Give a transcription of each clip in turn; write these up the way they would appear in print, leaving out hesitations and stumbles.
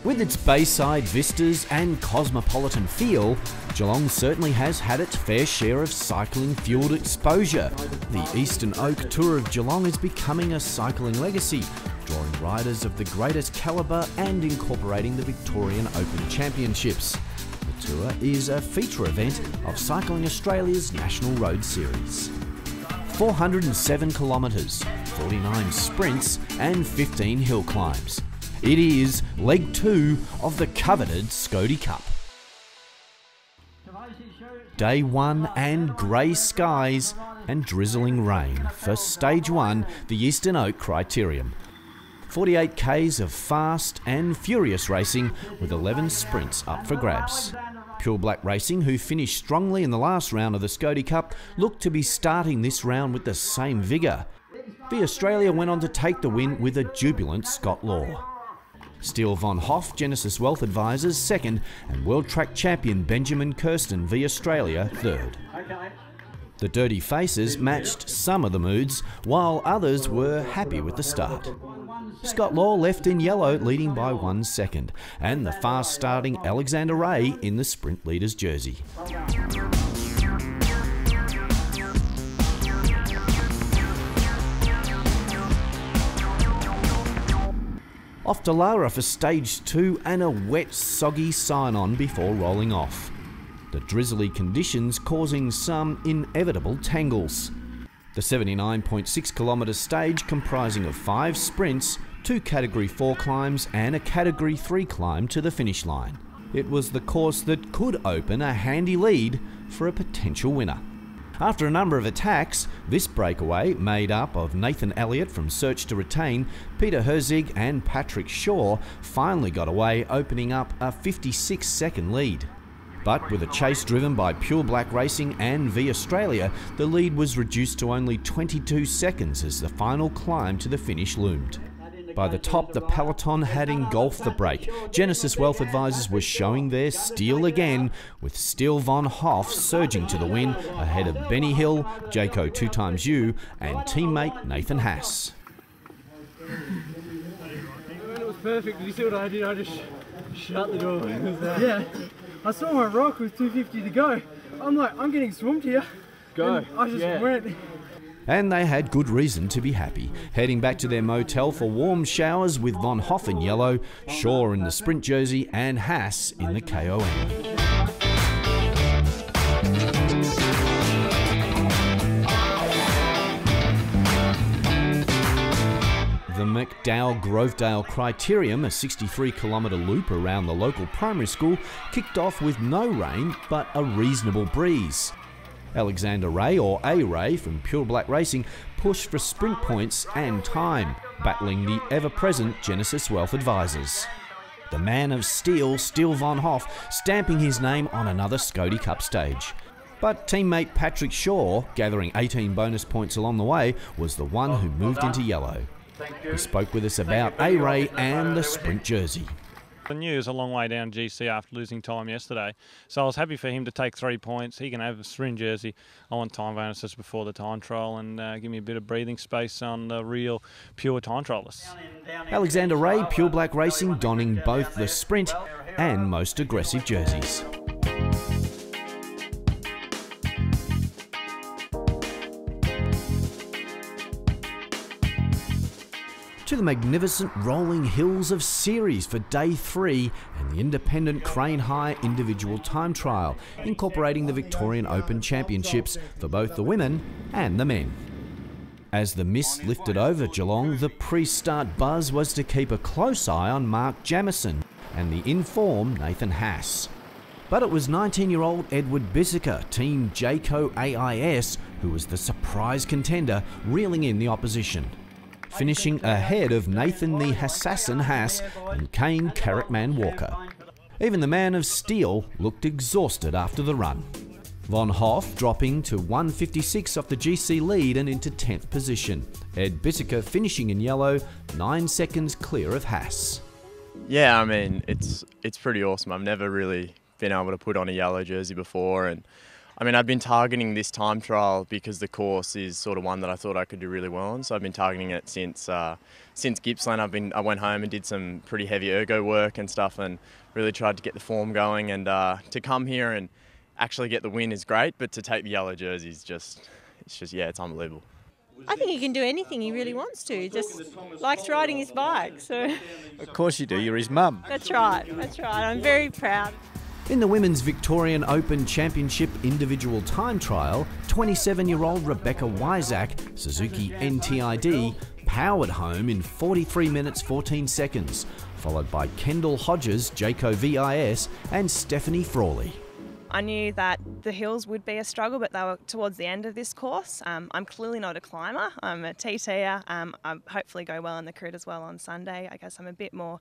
With its bayside vistas and cosmopolitan feel, Geelong certainly has had its fair share of cycling-fueled exposure. The Eastern Oak Tour of Geelong is becoming a cycling legacy, drawing riders of the greatest calibre and incorporating the Victorian Open Championships. The tour is a feature event of Cycling Australia's National Road Series. 407 kilometres, 49 sprints and 15 hill climbs. It is leg 2 of the coveted Scody Cup. Day 1 and grey skies and drizzling rain for Stage 1, the Eastern Oak Criterium. 48 Ks of fast and furious racing with 11 sprints up for grabs. Pure Black Racing, who finished strongly in the last round of the Scody Cup, looked to be starting this round with the same vigour. The Australia went on to take the win with a jubilant Scott Law. Steele von Hoff, Genesis Wealth Advisors, second, and World Track Champion Benjamin Kirsten v Australia, third. The Dirty Faces matched some of the moods, while others were happy with the start. Scott Law left in yellow, leading by 1 second, and the fast-starting Alexander Ray in the sprint leader's jersey. Off to Lara for Stage 2 and a wet, soggy sign-on before rolling off. The drizzly conditions causing some inevitable tangles. The 79.6 kilometre stage comprising of 5 sprints, 2 Category 4 climbs and a Category 3 climb to the finish line. It was the course that could open a handy lead for a potential winner. After a number of attacks, this breakaway, made up of Nathan Elliott from Search to Retain, Peter Herzig and Patrick Shaw, finally got away, opening up a 56-second lead. But with a chase driven by Pure Black Racing and V Australia, the lead was reduced to only 22 seconds as the final climb to the finish loomed. By the top, the peloton had engulfed the break. Genesis Wealth Advisors was showing their steel again, with Steele von Hoff surging to the win ahead of Benny Hill, Jayco 2XU, and teammate Nathan Haas. It was perfect. Did you see what I did? I just shut the door. Yeah. I saw my rock with 250 to go. I'm like, I'm getting swamped here. Go. And I just went. And they had good reason to be happy, heading back to their motel for warm showers with Von Hoff in yellow, Shaw in the sprint jersey and Haas in the KOM. The McDowell-Grovedale Criterium, a 63-kilometre loop around the local primary school, kicked off with no rain but a reasonable breeze. Alexander Ray, or A-Ray, from Pure Black Racing, pushed for sprint points and time, battling the ever-present Genesis Wealth Advisors. The man of steel, Steele von Hoff, stamping his name on another Scody Cup stage. But teammate Patrick Shaw, gathering 18 bonus points along the way, was the one who moved into yellow. He spoke with us about A-Ray and the sprint jersey. I knew he was a long way down GC after losing time yesterday, so I was happy for him to take 3 points. He can have a sprint jersey. I want time bonuses before the time trial and give me a bit of breathing space on the real pure time trialists. Alexander Ray, Pure Black Racing, donning both the sprint and most aggressive jerseys. To the magnificent rolling hills of Series for Day 3 and the independent Crane High individual time trial, incorporating the Victorian Open Championships for both the women and the men. As the mist lifted over Geelong, the pre-start buzz was to keep a close eye on Mark Jamieson and the in-form Nathan Haas. But it was 19-year-old Edward Bissiker, Team Jayco AIS, who was the surprise contender, reeling in the opposition, finishing ahead of Nathan the Assassin Haas and Kane Carrotman Walker. Even the man of steel looked exhausted after the run. Von Hoff dropping to 156 off the GC lead and into 10th position. Ed Bissiker finishing in yellow, 9 seconds clear of Haas. Yeah, I mean, it's pretty awesome. I've never really been able to put on a yellow jersey before, and I mean, I've been targeting this time trial because the course is sort of one that I thought I could do really well on. So I've been targeting it since Gippsland. I went home and did some pretty heavy ergo work and stuff, and really tried to get the form going. And to come here and actually get the win is great, but to take the yellow jersey is it's unbelievable. I think he can do anything he really wants to. He just likes riding his bike. So. Of course you do. You're his mum. That's right. I'm very proud. In the Women's Victorian Open Championship individual time trial, 27-year-old Rebecca Wyzak, Suzuki NTID, powered home in 43 minutes 14 seconds, followed by Kendall Hodges, Jayco VIS, and Stephanie Frawley. I knew that the hills would be a struggle, but they were towards the end of this course. I'm clearly not a climber. I'm a TTer. I hopefully go well in the crit as well on Sunday. I guess I'm a bit more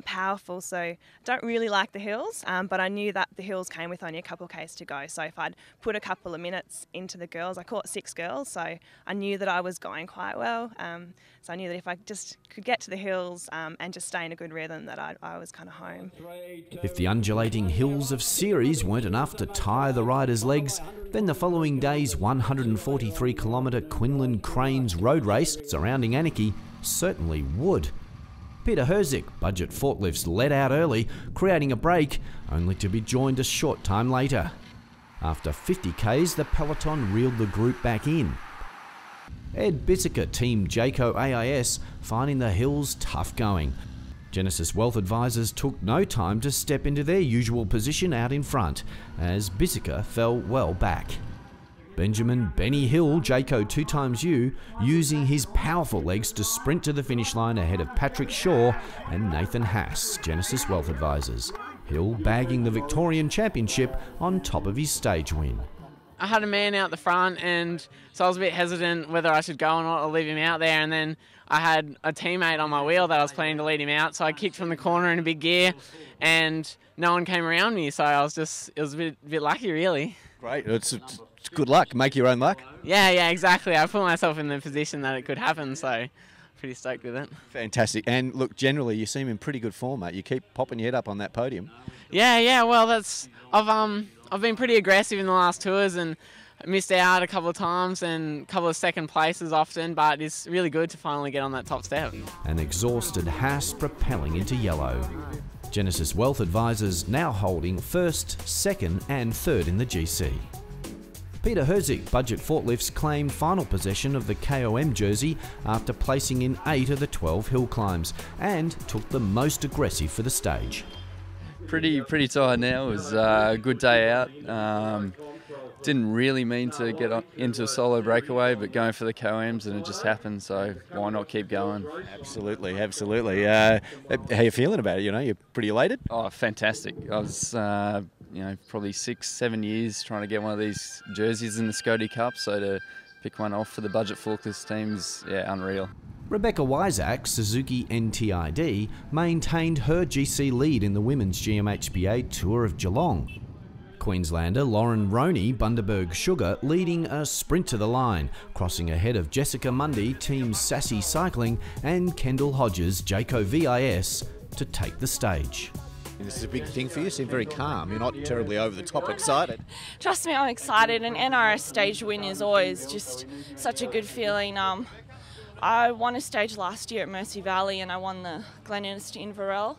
powerful, so I don't really like the hills, but I knew that the hills came with only a couple of Ks to go. So if I'd put a couple of minutes into the girls, I caught 6 girls, so I knew that I was going quite well. So I knew that if I just could get to the hills and just stay in a good rhythm, that I was kind of home. If the undulating hills of Ceres weren't enough to tire the riders' legs, then the following day's 143-kilometre Quinlan Cranes road race surrounding Anarchy certainly would. Peter Herzik, Budget Forklifts, led out early, creating a break, only to be joined a short time later. After 50 Ks, the peloton reeled the group back in. Ed Bissiker, Team Jayco AIS, finding the hills tough going. Genesis Wealth Advisors took no time to step into their usual position out in front, as Bissiker fell well back. Benjamin Benny Hill, Jayco 2XU, using his powerful legs to sprint to the finish line ahead of Patrick Shaw and Nathan Haas, Genesis Wealth Advisors. Hill bagging the Victorian Championship on top of his stage win. I had a man out the front, and so I was a bit hesitant whether I should go or not or leave him out there, and then I had a teammate on my wheel that I was planning to lead him out, so I kicked from the corner in a big gear and no one came around me, so it was a bit lucky really. Great, it's good luck, make your own luck. Yeah, exactly. I put myself in the position that it could happen, so pretty stoked with it. Fantastic, and look, generally you seem in pretty good form, mate. You keep popping your head up on that podium. Yeah, well I've been pretty aggressive in the last tours and missed out a couple of times and a couple of second places often, but it's really good to finally get on that top step. An exhausted Haas propelling into yellow. Genesis Wealth Advisors now holding first, second and third in the GC. Peter Herzik, Budget Forklifts, claimed final possession of the KOM jersey after placing in 8 of the 12 hill climbs and took the most aggressive for the stage. Pretty tired now. It was a good day out. Didn't really mean to get into a solo breakaway, but going for the KOMs and it just happened, so why not keep going? Absolutely. How are you feeling about it? You're pretty elated? Oh, fantastic. I was, probably 6-7 years trying to get one of these jerseys in the Scotty Cup, so to pick one off for the Budget Forklifts teams, unreal. Rebecca Wyzak, Suzuki NTID, maintained her GC lead in the Women's GMHBA Tour of Geelong. Queenslander Lauren Roney, Bundaberg Sugar, leading a sprint to the line, crossing ahead of Jessica Mundy, Team Sassy Cycling, and Kendall Hodges, Jayco VIS, to take the stage. This is a big thing for you. You seem very calm. You're not terribly over the top excited. Trust me, I'm excited. An NRS stage win is always just such a good feeling. I won a stage last year at Mercy Valley and I won the Glen Innes to Inverell.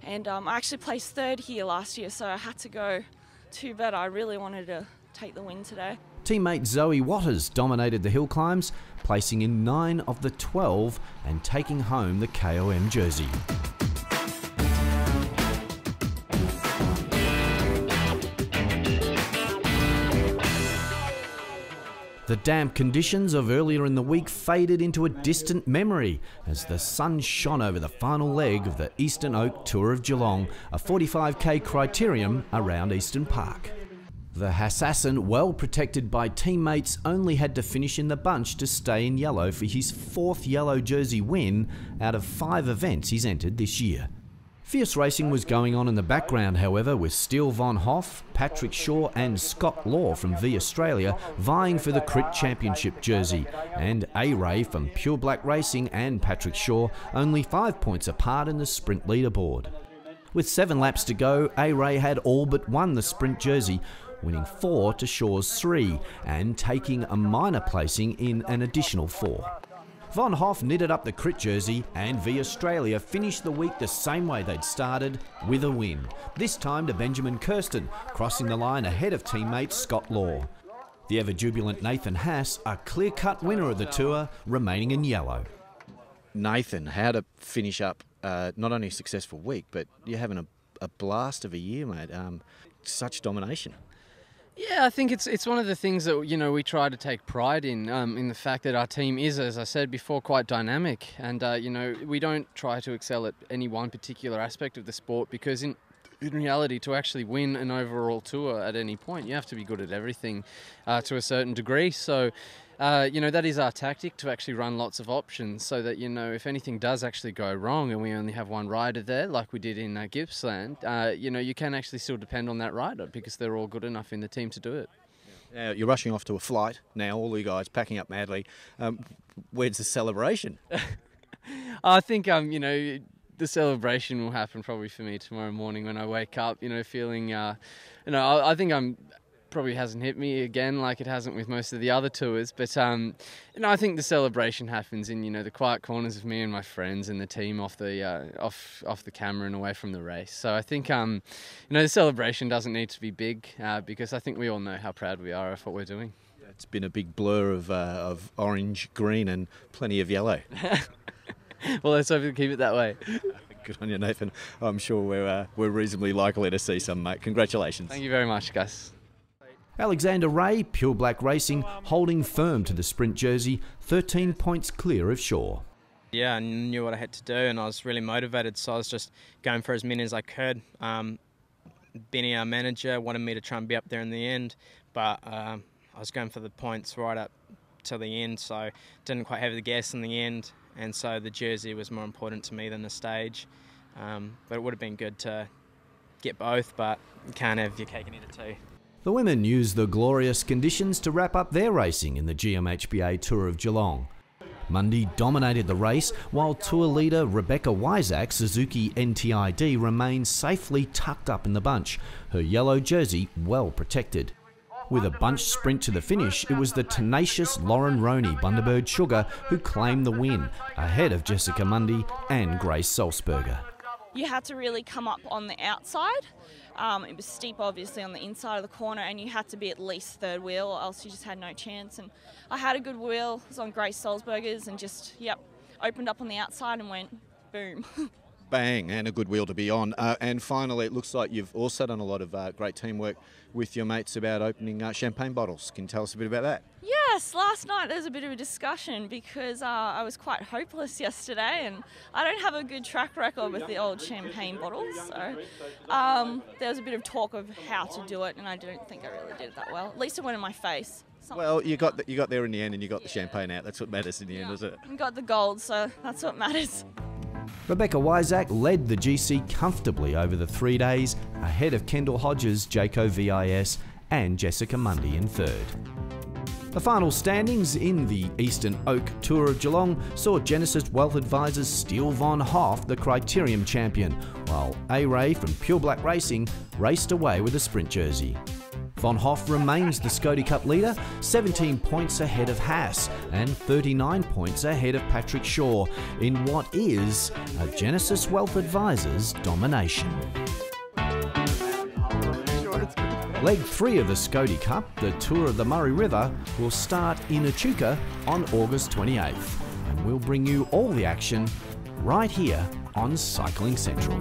And I actually placed 3rd here last year, so I had to go too bad. I really wanted to take the win today. Teammate Zoe Waters dominated the hill climbs, placing in 9 of the 12 and taking home the KOM jersey. The damp conditions of earlier in the week faded into a distant memory as the sun shone over the final leg of the Eastern Oak Tour of Geelong, a 45k criterium around Eastern Park. The Hassassin, well protected by teammates, only had to finish in the bunch to stay in yellow for his 4th yellow jersey win out of 5 events he's entered this year. Fierce racing was going on in the background, however, with Steele Von Hoff, Patrick Shaw and Scott Law from V Australia vying for the Crit Championship jersey, and A-Ray from Pure Black Racing and Patrick Shaw only 5 points apart in the sprint leaderboard. With 7 laps to go, A-Ray had all but won the sprint jersey, winning 4 to Shaw's 3 and taking a minor placing in an additional 4. Von Hoff knitted up the crit jersey, and V Australia finished the week the same way they'd started, with a win. This time to Benjamin Kirsten, crossing the line ahead of teammate Scott Law. The ever-jubilant Nathan Haas, a clear-cut winner of the tour, remaining in yellow. Nathan, how to finish up not only a successful week, but you're having a blast of a year, mate. Such domination. Yeah, I think it's one of the things that, you know, we try to take pride in the fact that our team is, as I said before, quite dynamic. And, you know, we don't try to excel at any one particular aspect of the sport, because in reality, to actually win an overall tour at any point, you have to be good at everything to a certain degree. So, you know, that is our tactic, to actually run lots of options so that, you know, if anything does actually go wrong and we only have one rider there, like we did in Gippsland, you know, you can actually still depend on that rider because they're all good enough in the team to do it. Now, you're rushing off to a flight now, all you guys packing up madly. Where's the celebration? I think, you know, the celebration will happen probably for me tomorrow morning when I wake up, you know, feeling, you know, I think probably hasn't hit me again like it hasn't with most of the other tours, but you know, I think the celebration happens in, you know, the quiet corners of me and my friends and the team off the off the camera and away from the race. So I think you know, the celebration doesn't need to be big because I think we all know how proud we are of what we're doing. It's been a big blur of orange, green and plenty of yellow. Well, let's hope we keep it that way. Good on you, Nathan. I'm sure we're reasonably likely to see some, mate. Congratulations. Thank you very much, Gus. Alexander Ray, Pure Black Racing, holding firm to the sprint jersey, 13 points clear of Shaw. Yeah, I knew what I had to do and I was really motivated, so I was just going for as many as I could. Benny, our manager, wanted me to try and be up there in the end, but I was going for the points right up to the end, so didn't quite have the gas in the end, and so the jersey was more important to me than the stage. But it would have been good to get both, but you can't have your cake and eat it too. The women used the glorious conditions to wrap up their racing in the GMHBA Tour of Geelong. Mundy dominated the race, while tour leader Rebecca Wyzak, Suzuki NTID, remained safely tucked up in the bunch, her yellow jersey well protected. With a bunch sprint to the finish, it was the tenacious Lauren Roney Bundaberg Sugar who claimed the win, ahead of Jessica Mundy and Grace Salzberger. You had to really come up on the outside. It was steep, obviously, on the inside of the corner, and you had to be at least third wheel, or else you just had no chance. And I had a good wheel. It was on Grace Salzberger's, and just, opened up on the outside and went boom. Bang, and a good wheel to be on. And finally, it looks like you've also done a lot of great teamwork with your mates about opening champagne bottles. Can you tell us a bit about that? Yes, last night there was a bit of a discussion because I was quite hopeless yesterday and I don't have a good track record with the old champagne bottles. So there was a bit of talk of how to do it, and I don't think I really did it that well. At least it went in my face. Well, you got there in the end, and you got the champagne out. That's what matters in the end, isn't it? And got the gold, so that's what matters. Rebecca Wyzak led the GC comfortably over the 3 days, ahead of Kendall Hodges, Jayco VIS and Jessica Mundy in third. The final standings in the Eastern Oak Tour of Geelong saw Genesis Wealth Advisors steal Von Hoff, the Criterium champion, while A-Ray from Pure Black Racing raced away with a sprint jersey. Von Hoff remains the Scotty Cup leader, 17 points ahead of Haas and 39 points ahead of Patrick Shaw in what is a Genesis Wealth Advisors domination. Leg 3 of the Scotty Cup, the Tour of the Murray River, will start in Echuca on August 28th, and we'll bring you all the action right here on Cycling Central.